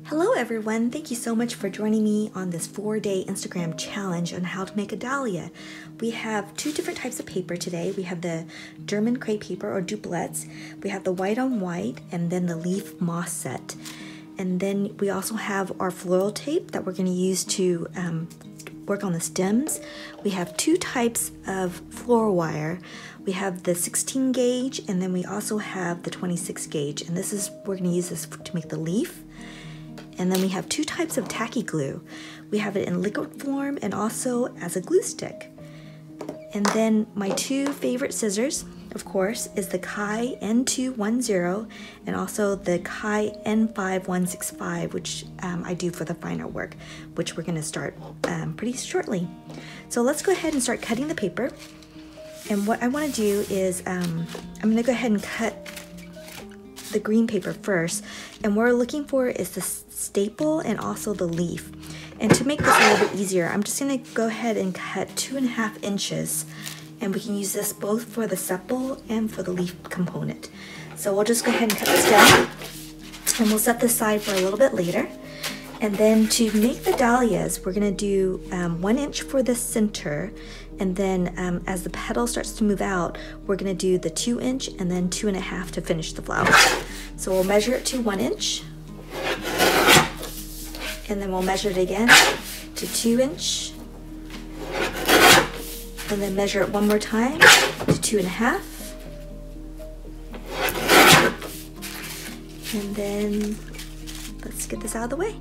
Hello everyone, thank you so much for joining me on this 4-day Instagram challenge on how to make a dahlia. We have two different types of paper today. We have the German crepe paper or doublettes, we have the white on white, and then the leaf moss set. And then we also have our floral tape that we're going to use to work on the stems. We have two types of floral wire. We have the 16 gauge and then we also have the 26 gauge, and we're going to use this to make the leaf. And then we have two types of tacky glue. We have it in liquid form and also as a glue stick. And then my two favorite scissors, of course, is the Kai N210 and also the Kai N5165, which I do for the finer work, which we're going to start pretty shortly. So let's go ahead and start cutting the paper. And what I want to do is I'm going to go ahead and cut the green paper first, and what we're looking for is the staple and also the leaf. And to make this a little bit easier, I'm just going to go ahead and cut 2.5 inches, and we can use this both for the sepal and for the leaf component. So we'll just go ahead and cut this down, and we'll set this aside for a little bit later. And then to make the dahlias, we're going to do 1 inch for the center, and then as the petal starts to move out, we're going to do the 2 inch and then 2.5 to finish the flower. So we'll measure it to 1 inch, and then we'll measure it again to 2 inch, and then measure it one more time to 2.5, and then let's get this out of the way.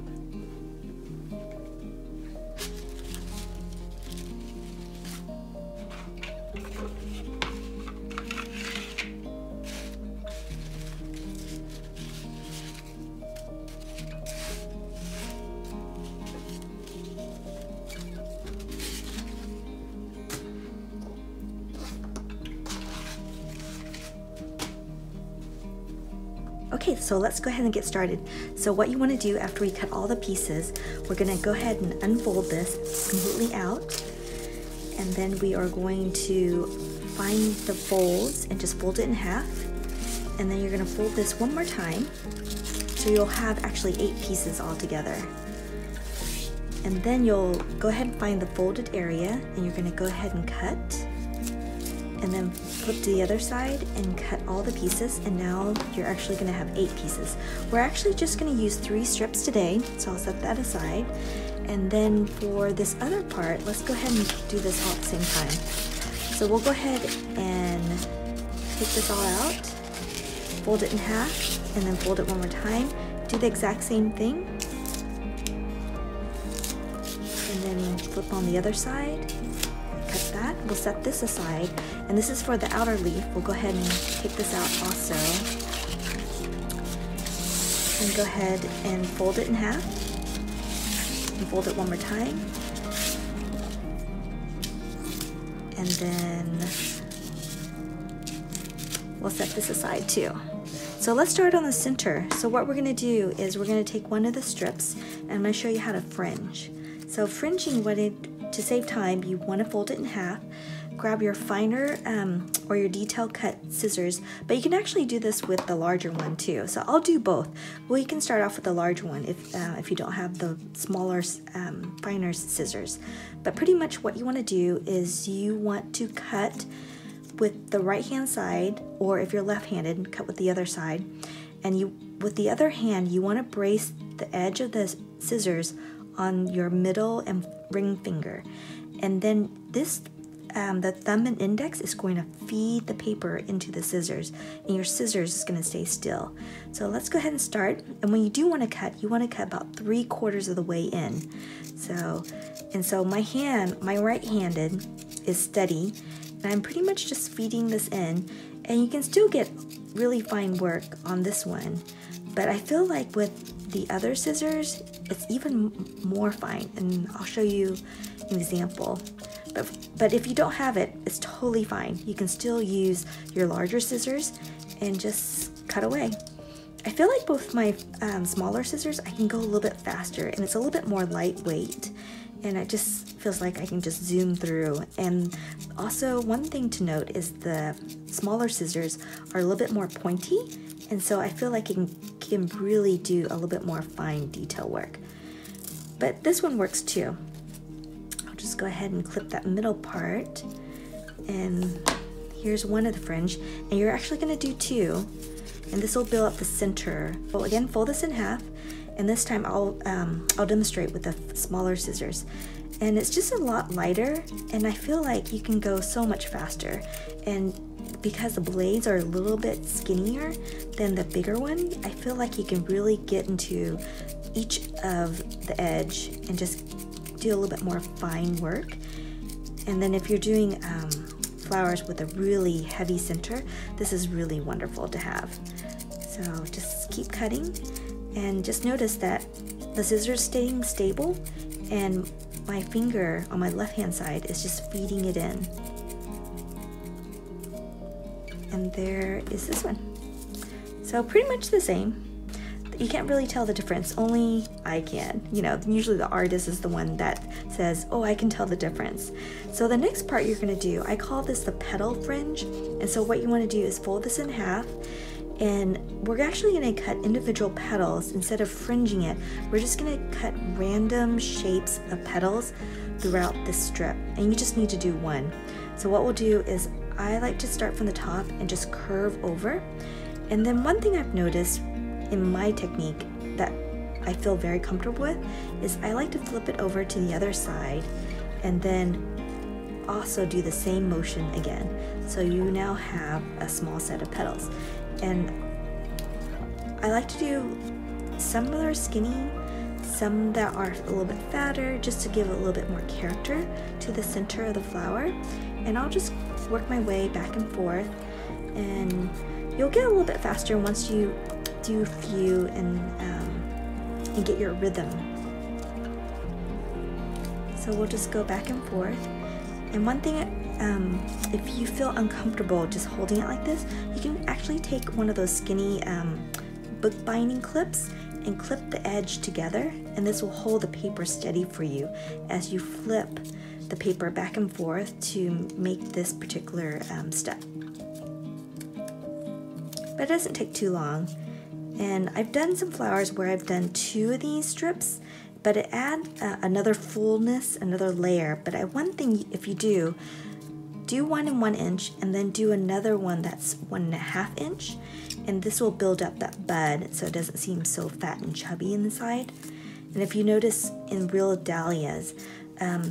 Okay, so let's go ahead and get started. So what you want to do after we cut all the pieces, we're going to go ahead and unfold this completely out, and then we are going to find the folds and just fold it in half, and then you're going to fold this one more time, so you'll have actually 8 pieces all together. And then you'll go ahead and find the folded area, and you're going to go ahead and cut, and then flip to the other side and cut all the pieces, and now you're actually going to have 8 pieces. We're actually just going to use 3 strips today, so I'll set that aside. And then for this other part, let's go ahead and do this all at the same time. So we'll go ahead and take this all out, fold it in half, and then fold it one more time. Do the exact same thing, and then flip on the other side. Cut that. We'll set this aside, and this is for the outer leaf. We'll go ahead and take this out also, and go ahead and fold it in half, and fold it one more time, and then we'll set this aside too. So let's start on the center. So what we're going to do is we're going to take one of the strips, and I'm going to show you how to fringe. So fringing, to save time, you want to fold it in half, grab your finer or your detail cut scissors, but you can actually do this with the larger one too. So I'll do both. Well, you can start off with the large one if you don't have the smaller finer scissors. But pretty much what you want to do is you want to cut with the right hand side, or if you're left-handed, cut with the other side. And with the other hand, you want to brace the edge of the scissors on your middle and ring finger, and then this the thumb and index is going to feed the paper into the scissors, and your scissors is going to stay still. So let's go ahead and start. And when you do want to cut, you want to cut about 3/4 of the way in. So my right-handed is steady, and I'm pretty much just feeding this in, and you can still get really fine work on this one, but I feel like with the other scissors, it's even more fine, and I'll show you an example. But if you don't have it, it's totally fine. You can still use your larger scissors and just cut away. I feel like both my smaller scissors, I can go a little bit faster, and it's a little bit more lightweight, and it just feels like I can just zoom through. And also, one thing to note is the smaller scissors are a little bit more pointy, and so I feel like I can like you can really do a little bit more fine detail work. But this one works too. I'll just go ahead and clip that middle part, and here's one of the fringe, and you're actually going to do two, and this will build up the center. Well, again, fold this in half, and this time I'll demonstrate with the smaller scissors. And it's just a lot lighter, and I feel like you can go so much faster. And because the blades are a little bit skinnier than the bigger one, I feel like you can really get into each of the edge and just do a little bit more fine work. And then if you're doing flowers with a really heavy center, this is really wonderful to have. So just keep cutting, and just notice that the scissors staying stable, and my finger on my left hand side is just feeding it in. And there is this one. So pretty much the same. You can't really tell the difference, only I can. You know, usually the artist is the one that says, oh, I can tell the difference. So the next part you're gonna do, I call this the petal fringe. And so what you wanna do is fold this in half, and we're actually gonna cut individual petals. Instead of fringing it, we're just gonna cut random shapes of petals throughout this strip. And you just need to do one. So what we'll do is, I like to start from the top and just curve over. And then one thing I've noticed in my technique that I feel very comfortable with is I like to flip it over to the other side and then also do the same motion again. So you now have a small set of petals. And I like to do some that are skinny, some that are a little bit fatter, just to give a little bit more character to the center of the flower. And I'll just work my way back and forth, and you'll get a little bit faster once you do a few and get your rhythm. So we'll just go back and forth. And one thing, if you feel uncomfortable just holding it like this, you can actually take one of those skinny book binding clips and clip the edge together, and this will hold the paper steady for you as you flip the paper back and forth to make this particular step. But it doesn't take too long. And I've done some flowers where I've done 2 of these strips, but it adds another fullness, another layer. But one thing, if you do one in 1 inch and then do another one that's 1.5 inch, and this will build up that bud so it doesn't seem so fat and chubby inside. And if you notice in real dahlias,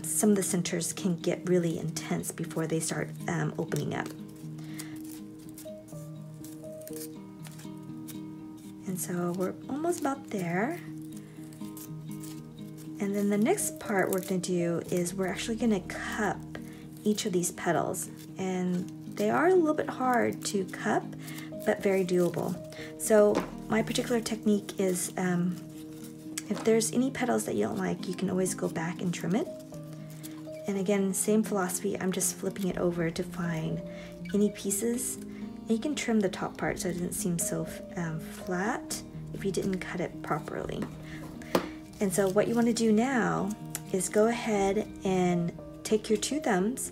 some of the centers can get really intense before they start opening up. And so we're almost about there. And then the next part we're going to do is we're actually going to cup each of these petals. And they are a little bit hard to cup, but very doable. So my particular technique is if there's any petals that you don't like, you can always go back and trim it. And again, same philosophy, I'm just flipping it over to find any pieces. And you can trim the top part so it doesn't seem so flat if you didn't cut it properly. And so what you want to do now is go ahead and take your 2 thumbs,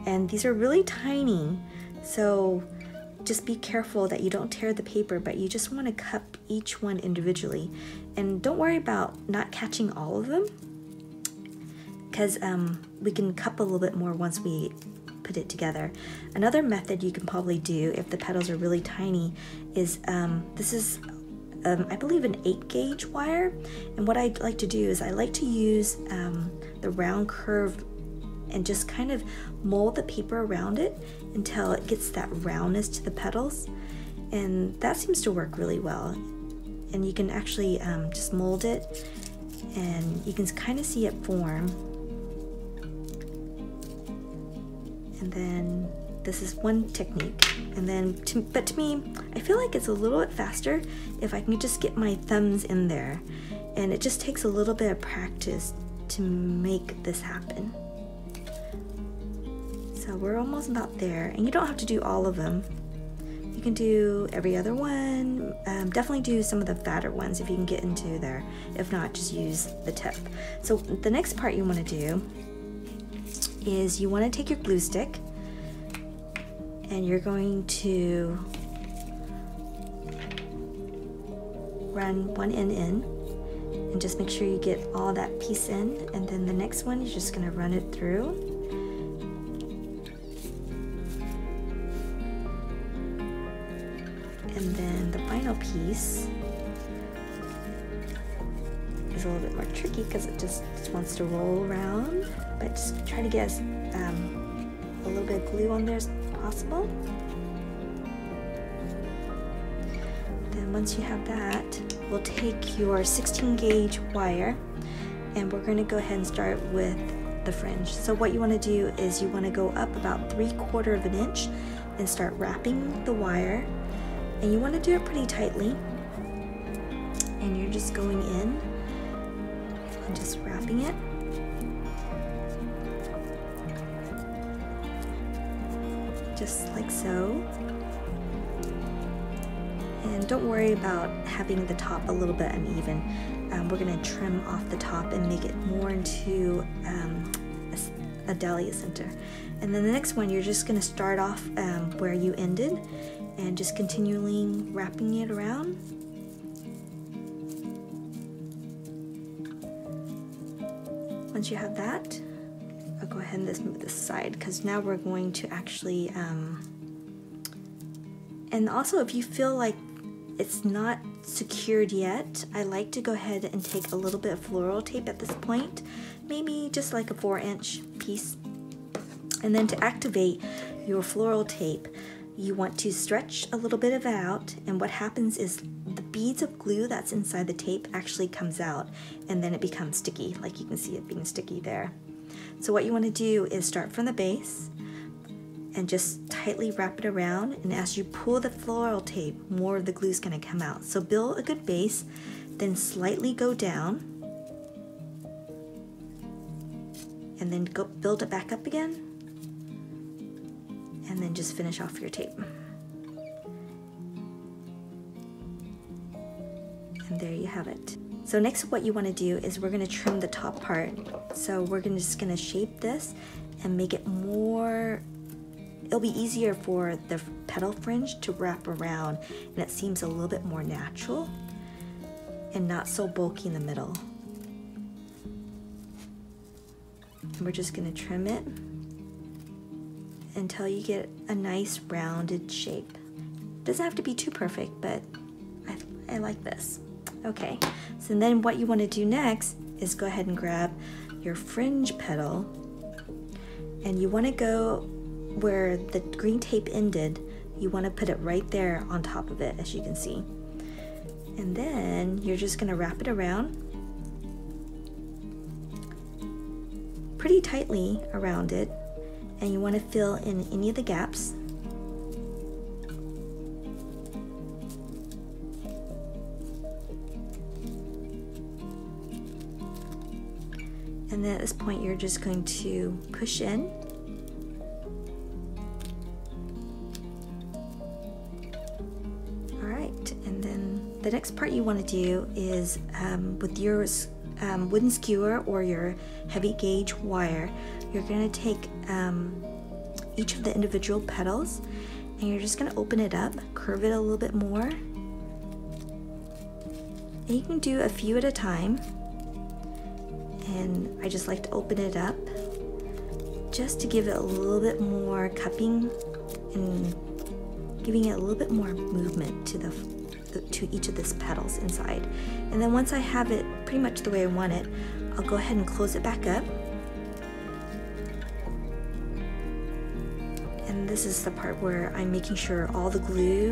and these are really tiny, so just be careful that you don't tear the paper, but you just want to cup each one individually. And don't worry about not catching all of them, because we can cup a little bit more once we put it together. Another method you can probably do if the petals are really tiny is this is I believe an 8-gauge wire, and what I like to do is I like to use the round curve and just kind of mold the paper around it until it gets that roundness to the petals, and that seems to work really well. And you can actually just mold it, and you can kind of see it form. And then this is one technique. And then, but to me, I feel like it's a little bit faster if I can just get my thumbs in there. And it just takes a little bit of practice to make this happen. So we're almost about there. And you don't have to do all of them. You can do every other one. Definitely do some of the fatter ones if you can get into there. If not, just use the tip. So the next part you want to do is you want to take your glue stick and you're going to run one end in and just make sure you get all that piece in, and then the next one you're just going to run it through. And then the final piece is a little bit more tricky because it just wants to roll around, but just try to get a little bit of glue on there as possible. Then once you have that, we'll take your 16 gauge wire and we're going to go ahead and start with the fringe. So what you want to do is you want to go up about 3/4 of an inch and start wrapping the wire, and you want to do it pretty tightly, and you're just going in and just wrapping it. Just like so. And don't worry about having the top a little bit uneven. We're going to trim off the top and make it more into a dahlia center. And then the next one, you're just going to start off where you ended and just continually wrapping it around. Once you have that, I'll go ahead and just move this aside because now we're going to actually, and also if you feel like it's not secured yet, I like to go ahead and take a little bit of floral tape at this point, maybe just like a 4-inch piece. And then to activate your floral tape, you want to stretch a little bit of it out, and what happens is the beads of glue that's inside the tape actually comes out, and then it becomes sticky, like you can see it being sticky there. So what you want to do is start from the base and just tightly wrap it around, and as you pull the floral tape, more of the glue is going to come out. So build a good base, then slightly go down, and then go build it back up again, and then just finish off your tape. And there you have it. So next what you want to do is we're going to trim the top part. So we're just going to shape this and make it more, it'll be easier for the petal fringe to wrap around, and it seems a little bit more natural and not so bulky in the middle. And we're just going to trim it until you get a nice rounded shape. Doesn't have to be too perfect, but I like this. Okay, so then what you want to do next is go ahead and grab your fringe petal, and you want to go where the green tape ended. You want to put it right there on top of it, as you can see. And then you're just going to wrap it around pretty tightly around it, and you want to fill in any of the gaps. And then at this point, you're just going to push in. All right, and then the next part you want to do is with your wooden skewer or your heavy gauge wire, you're going to take each of the individual petals, and you're just going to open it up, curve it a little bit more. And you can do a few at a time. And I just like to open it up just to give it a little bit more cupping and giving it a little bit more movement to each of these petals inside. And then once I have it pretty much the way I want it, I'll go ahead and close it back up. And this is the part where I'm making sure all the glue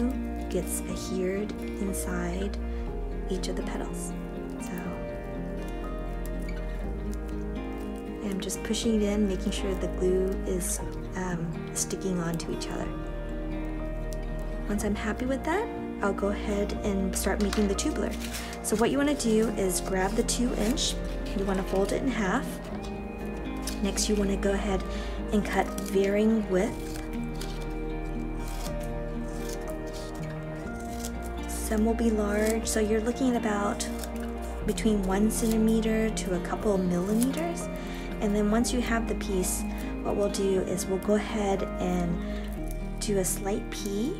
gets adhered inside each of the petals. I'm just pushing it in, making sure the glue is sticking onto each other. Once I'm happy with that, I'll go ahead and start making the tubular. So what you want to do is grab the 2-inch, you want to fold it in half. Next you want to go ahead and cut varying width. Some will be large, so you're looking at about between 1 centimeter to a couple of millimeters. And then once you have the piece, what we'll do is we'll go ahead and do a slight P,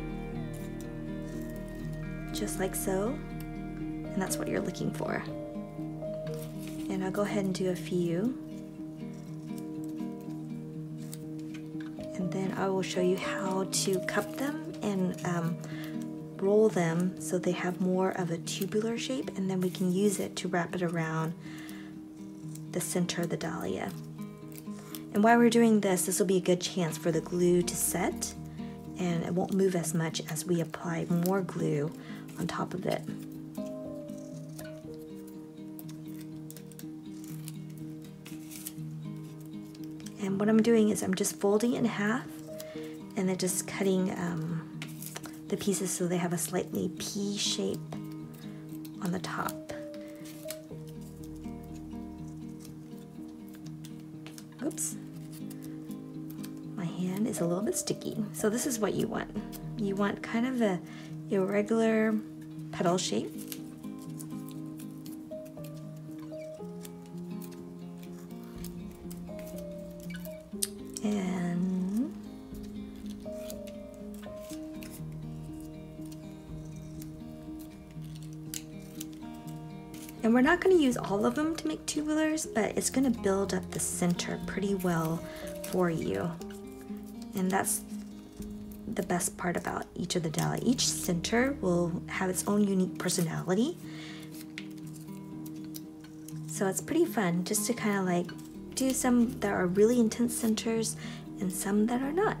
just like so. And and that's what you're looking for. And I'll go ahead and do a few. And then I will show you how to cup them and roll them so they have more of a tubular shape, and then we can use it to wrap it around the center of the dahlia. And while we're doing this, this will be a good chance for the glue to set, and it won't move as much as we apply more glue on top of it. And what I'm doing is I'm just folding it in half and then just cutting the pieces so they have a slightly pea shape on the top. Oops. My hand is a little bit sticky. So this is what you want. You want kind of a irregular petal shape. And we're not going to use all of them to make tubulars, but it's going to build up the center pretty well for you. And that's the best part about each of the dahlia. Each center will have its own unique personality. So it's pretty fun just to kind of like do some that are really intense centers and some that are not.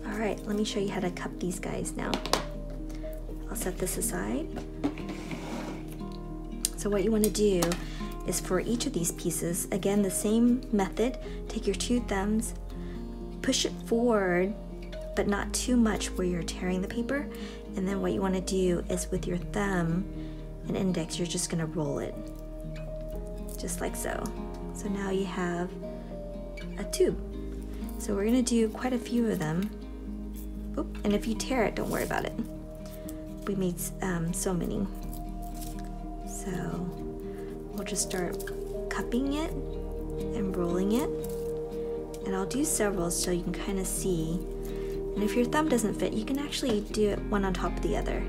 Alright, let me show you how to cup these guys now. I'll set this aside. So what you want to do is for each of these pieces, again the same method, take your two thumbs, push it forward, but not too much where you're tearing the paper, and then what you want to do is with your thumb and index, you're just going to roll it, just like so. So now you have a tube. So we're going to do quite a few of them. Oop, and if you tear it, don't worry about it. We made so many. So we'll just start cupping it and rolling it. And I'll do several so you can kind of see. And if your thumb doesn't fit, you can actually do it one on top of the other.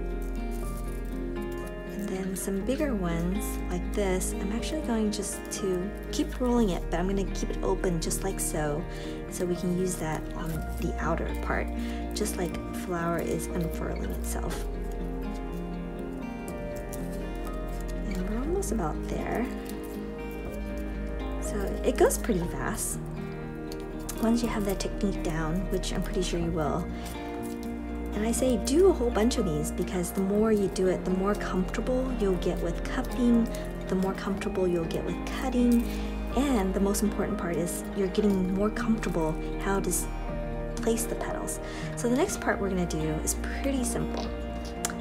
And then some bigger ones like this, I'm actually going just to keep rolling it, but I'm going to keep it open just like so. So we can use that on the outer part, just like flower is unfurling itself. And we're almost about there. So it goes pretty fast. Once you have that technique down, which I'm pretty sure you will. And I say do a whole bunch of these because the more you do it, the more comfortable you'll get with cupping, the more comfortable you'll get with cutting, and the most important part is you're getting more comfortable how to place the petals. So the next part we're going to do is pretty simple.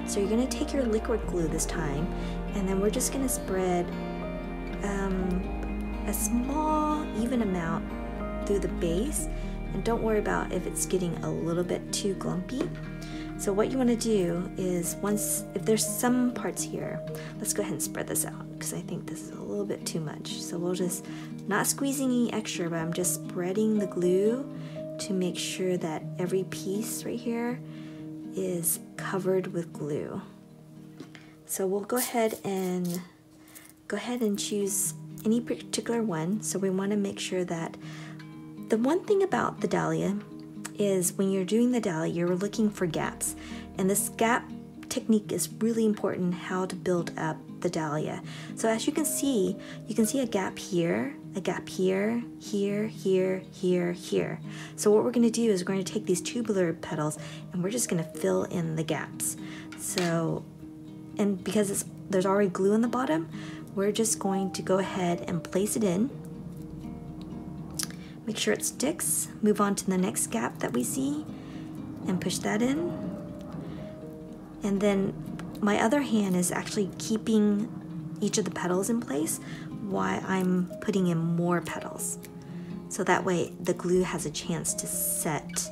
So you're going to take your liquid glue this time, and then we're just going to spread a small even amount through the base, and don't worry about if it's getting a little bit too glumpy. So what you want to do is if there's some parts here, let's go ahead and spread this out because I think this is a little bit too much. So we'll just, not squeezing any extra, but I'm just spreading the glue to make sure that every piece right here is covered with glue. So we'll go ahead and choose any particular one. So we want to make sure that the one thing about the dahlia is when you're doing the dahlia, you're looking for gaps. And this gap technique is really important, how to build up the dahlia. So as you can see a gap here, here, here, here. So what we're going to do is we're going to take these tubular petals and we're just going to fill in the gaps. So, and because there's already glue on the bottom, we're just going to go ahead and place it in. Make sure it sticks, move on to the next gap that we see, and push that in. And then my other hand is actually keeping each of the petals in place while I'm putting in more petals. so that way the glue has a chance to set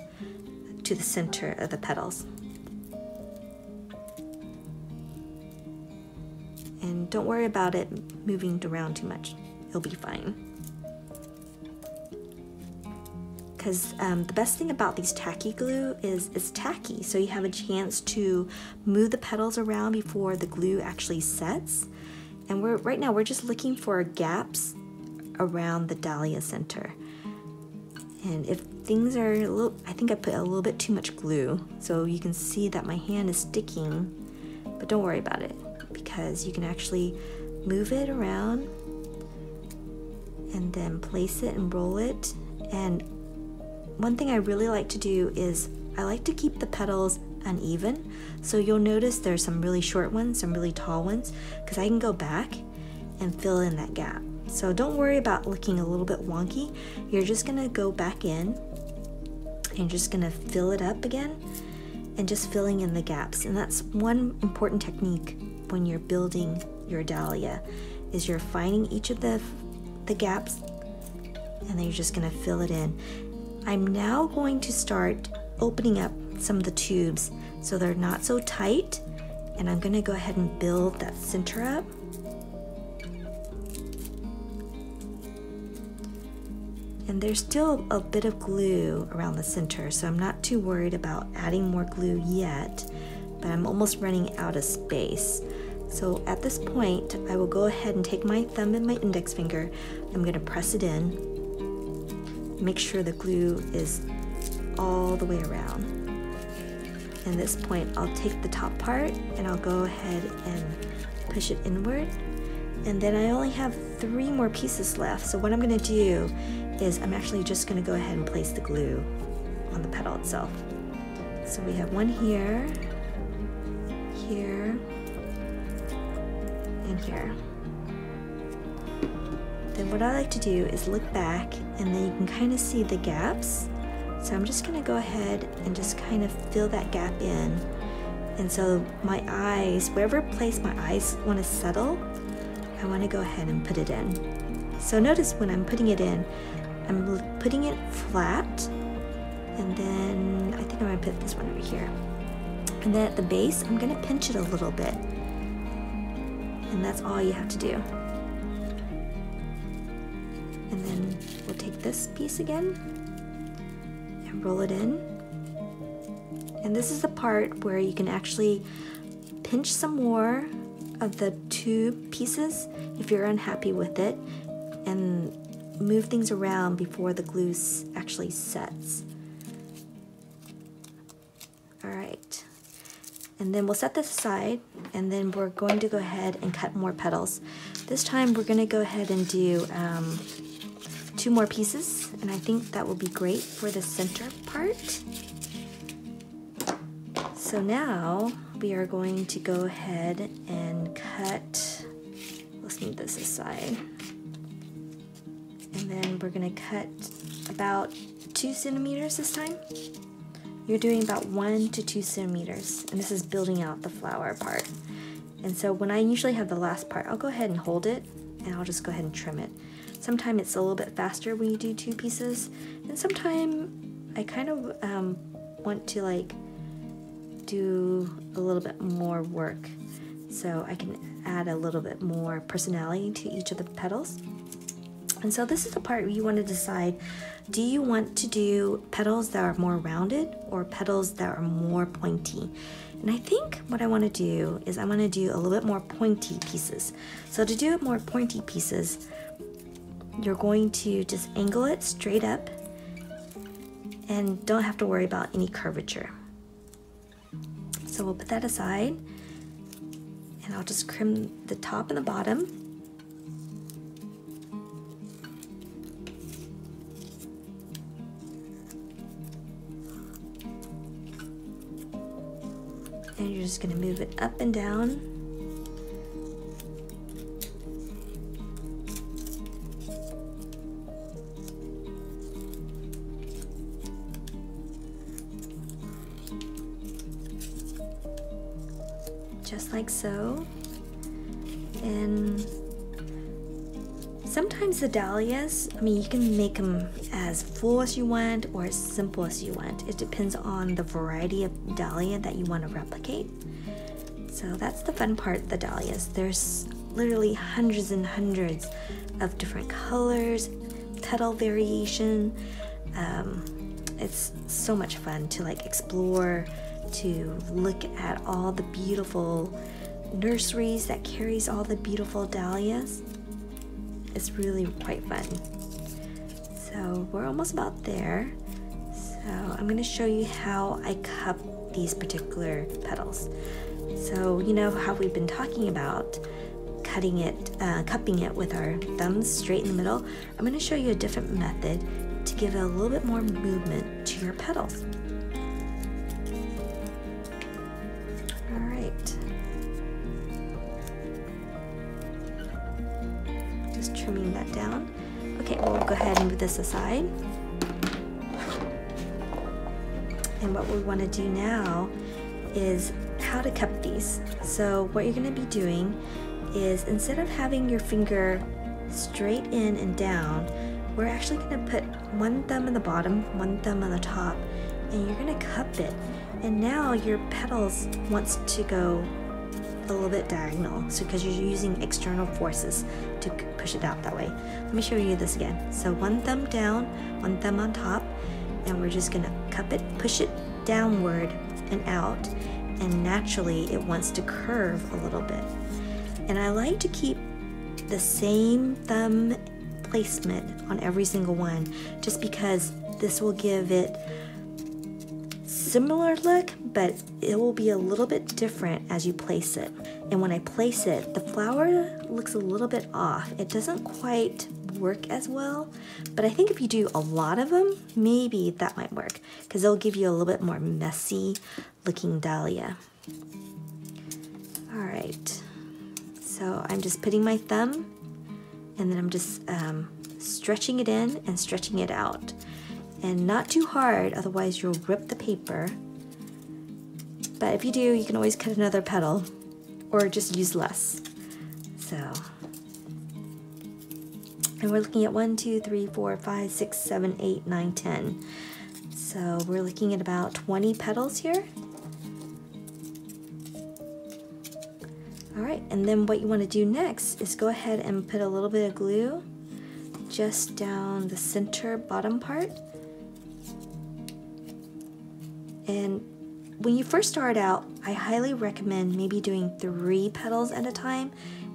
to the center of the petals. And don't worry about it moving around too much. It'll be fine. Because the best thing about these tacky glue is it's tacky, so you have a chance to move the petals around before the glue actually sets. And right now we're just looking for gaps around the dahlia center. And if things are a little, I think I put a little bit too much glue, so you can see that my hand is sticking, but don't worry about it, because you can actually move it around and then place it and roll it. And one thing I really like to do is I like to keep the petals uneven. So you'll notice there's some really short ones, some really tall ones, because I can go back and fill in that gap. So don't worry about looking a little bit wonky. You're just gonna go back in and just gonna fill it up again and just filling in the gaps. And that's one important technique when you're building your dahlia, is you're finding each of the gaps and then you're just gonna fill it in. I'm now going to start opening up some of the tubes so they're not so tight, and I'm gonna go ahead and build that center up. And there's still a bit of glue around the center, so I'm not too worried about adding more glue yet, but I'm almost running out of space. So at this point, I will go ahead and take my thumb and my index finger. I'm gonna press it in. Make sure the glue is all the way around. And at this point, I'll take the top part and I'll go ahead and push it inward. And then I only have 3 more pieces left. So what I'm gonna do is I'm actually just gonna go ahead and place the glue on the petal itself. So we have one here, here, and here. Then what I like to do is look back, and then you can kind of see the gaps. So I'm just gonna go ahead and just kind of fill that gap in. And so my eyes, wherever place my eyes want to settle, I want to go ahead and put it in. So notice when I'm putting it in, I'm putting it flat, and then I think I'm gonna put this one over here. And then at the base, I'm gonna pinch it a little bit. And that's all you have to do. And then we'll take this piece again and roll it in. And this is the part where you can actually pinch some more of the tube pieces if you're unhappy with it, and move things around before the glue actually sets. All right. And then we'll set this aside, and then we're going to go ahead and cut more petals. This time we're gonna go ahead and do 2 more pieces, and I think that will be great for the center part. So now we are going to go ahead and cut, let's move this aside. And then we're gonna cut about 2 centimeters this time. You're doing about 1 to 2 centimeters, and this is building out the flower part. And so when I usually have the last part, I'll go ahead and hold it, and I'll just go ahead and trim it. Sometimes it's a little bit faster when you do 2 pieces, and sometimes I kind of want to like do a little bit more work, so I can add a little bit more personality to each of the petals. And so this is the part where you want to decide, do you want to do petals that are more rounded or petals that are more pointy? And I think what I want to do is I want to do a little bit more pointy pieces. So to do more pointy pieces, you're going to just angle it straight up and don't have to worry about any curvature. So we'll put that aside, and I'll just trim the top and the bottom. And you're just going to move it up and down. Just like so. And Sometimes the dahlias, I mean, you can make them as full as you want or as simple as you want. It depends on the variety of dahlia that you want to replicate. So that's the fun part of the dahlias. There's literally hundreds and hundreds of different colors, petal variation. It's so much fun to like explore, to look at all the beautiful nurseries that carries all the beautiful dahlias. It's really quite fun. So we're almost about there. So I'm going to show you how I cup these particular petals. So you know how we've been talking about cupping it with our thumbs straight in the middle. I'm going to show you a different method to give a little bit more movement to your petals. All right. Just trimming that down. Okay, we'll go ahead and move this aside. And what we want to do now is how to cup these. So what you're going to be doing is, instead of having your finger straight in and down, we're actually going to put one thumb in the bottom, one thumb on the top, and you're going to cup it. And now your petals wants to go a little bit diagonal, so because you're using external forces to push it out that way. Let me show you this again. So one thumb down, one thumb on top, and we're just going to cup it, push it downward and out, and naturally it wants to curve a little bit. And I like to keep the same thumb placement on every single one, just because this will give it similar look, but it will be a little bit different as you place it. And when I place it, the flower looks a little bit off. It doesn't quite work as well, but I think if you do a lot of them, maybe that might work, because they'll give you a little bit more messy looking dahlia. All right, so I'm just putting my thumb, and then I'm just stretching it in and stretching it out. And not too hard, otherwise you'll rip the paper. But if you do, you can always cut another petal or just use less. So, and we're looking at 1, 2, 3, 4, 5, 6, 7, 8, 9, 10. So we're looking at about 20 petals here. All right, and then what you want to do next is go ahead and put a little bit of glue just down the center bottom part. And when you first start out, I highly recommend maybe doing 3 petals at a time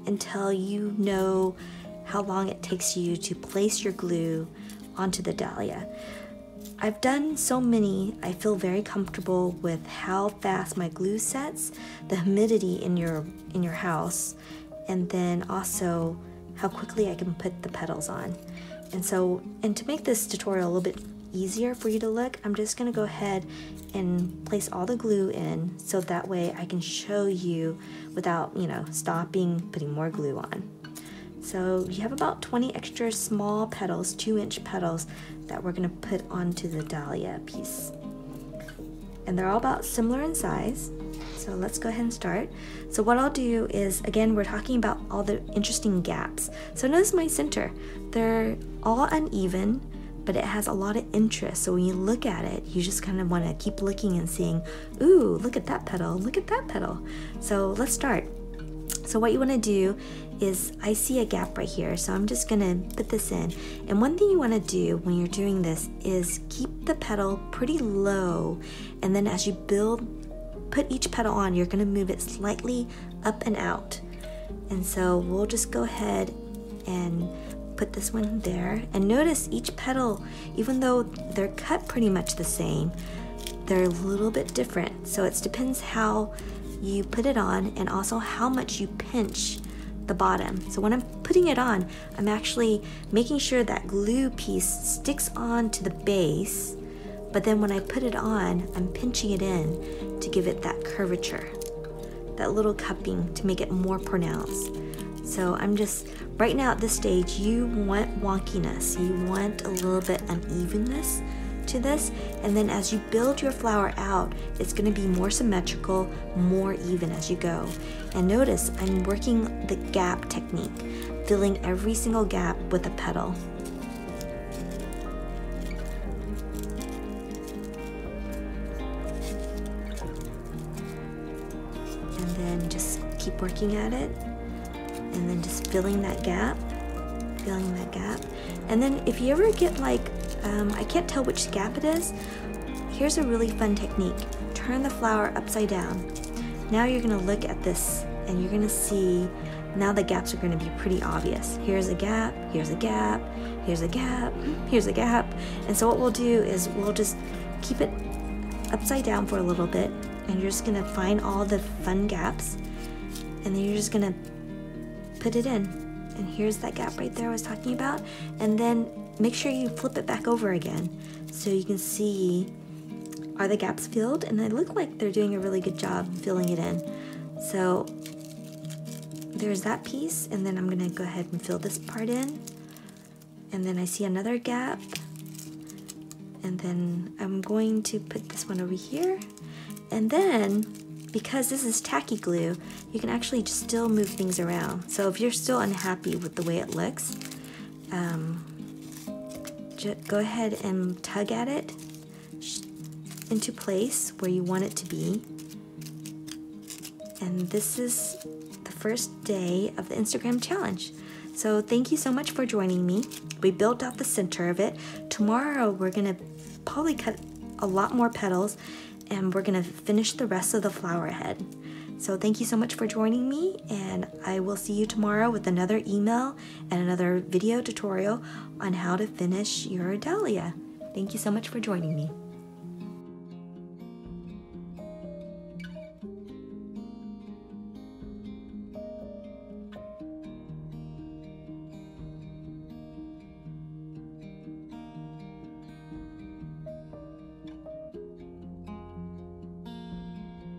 until you know how long it takes you to place your glue onto the dahlia. I've done so many, I feel very comfortable with how fast my glue sets, the humidity in your house, and then also how quickly I can put the petals on. And to make this tutorial a little bit easier for you to look, I'm just going to go ahead and place all the glue in, so that way I can show you without, stopping, putting more glue on. So you have about 20 extra small petals, 2-inch petals, that we're going to put onto the dahlia piece. And they're all about similar in size. So let's go ahead and start. So what I'll do is, again, we're talking about all the interesting gaps. So notice my center. They're all uneven, but it has a lot of interest. So when you look at it, you just kind of want to keep looking and seeing, ooh, look at that petal, look at that petal. So let's start. So what you want to do is, I see a gap right here, so I'm just going to put this in. And one thing you want to do when you're doing this is keep the petal pretty low, and then as you put each petal on, you're going to move it slightly up and out. And so we'll just go ahead and put this one there. And notice each petal, even though they're cut pretty much the same, they're a little bit different. So it depends how you put it on, and also how much you pinch the bottom. So when I'm putting it on, I'm actually making sure that glue piece sticks on to the base, but then when I put it on, I'm pinching it in to give it that curvature, that little cupping to make it more pronounced. So I'm just, right now at this stage, you want wonkiness, you want a little bit unevenness. to this, and then as you build your flower out, it's going to be more symmetrical, more even as you go. And notice I'm working the gap technique, filling every single gap with a petal. And then just keep working at it, and then just filling that gap. And then if you ever get like, I can't tell which gap it is, here's a really fun technique. Turn the flower upside down. Now you're gonna look at this and you're gonna see, now the gaps are gonna be pretty obvious. Here's a gap, here's a gap, here's a gap, here's a gap. And so what we'll do is we'll just keep it upside down for a little bit, and you're just gonna find all the fun gaps, and then you're just gonna put it in. And here's that gap right there I was talking about. And then make sure you flip it back over again so you can see, are the gaps filled? And they look like they're doing a really good job filling it in. So there's that piece, and then I'm gonna go ahead and fill this part in. And then I see another gap. And then I'm going to put this one over here. And then, because this is tacky glue, you can actually just still move things around. So if you're still unhappy with the way it looks, just go ahead and tug at it into place where you want it to be. And this is the first day of the Instagram challenge. So thank you so much for joining me. We built out the center of it. Tomorrow we're gonna probably cut a lot more petals, and we're gonna finish the rest of the flower head. So thank you so much for joining me, and I will see you tomorrow with another email and another video tutorial on how to finish your dahlia. Thank you so much for joining me.